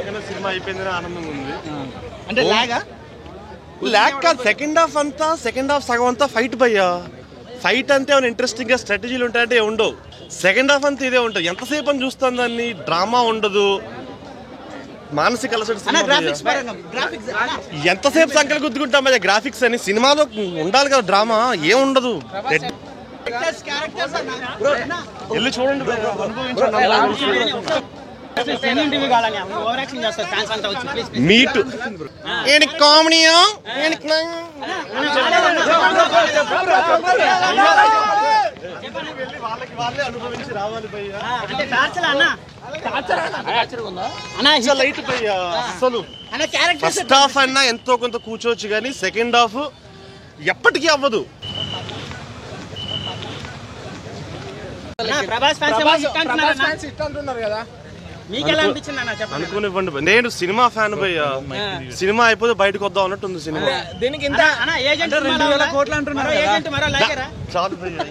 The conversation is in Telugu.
నాకైనా సినిమా అయిపోయిందని ఆనందంగా ఉంది. అంటే ల్యాగ్ కాదు, సెకండ్ హాఫ్ సగం అంతా ఫైట్ భయ్యా. ఫైట్ అంతే ఏమైనా ఇంట్రెస్టింగ్ గా స్ట్రాటజీలు ఉంటాయంటే ఉండవు. సెకండ్ హాఫ్ అంతా ఇదే ఉంటుంది. ఎంతసేపు అని చూస్తాను దాన్ని, డ్రామా ఉండదు, మానసిక అలసట. ఎంతసేపు సంఖ్యలు గుద్దుకుంటాం భయ్యా గ్రాఫిక్స్ అని. సినిమాలో ఉండాలి కదా డ్రామా, ఏం ఉండదు. వెళ్ళి చూడండి, మీట్ కామెడీయా వాళ్ళే అనుభవించి రావాలి భయ్యా. లైట్ భయ్యా అసలు. ఫస్ట్ హాఫ్ అన్నా ఎంతో కొంత కూర్చోవచ్చు కానీ సెకండ్ హాఫ్ ఎప్పటికీ అవ్వదు. అనుకునివ్వండి, నేను సినిమా ఫ్యాన్ భయ్యా. సినిమా అయిపోతే బయటకు వద్దాం అన్నట్టుంది సినిమా. దీనికి 2,000 కోట్లు అంటున్నారు. చాలు భయ్యా.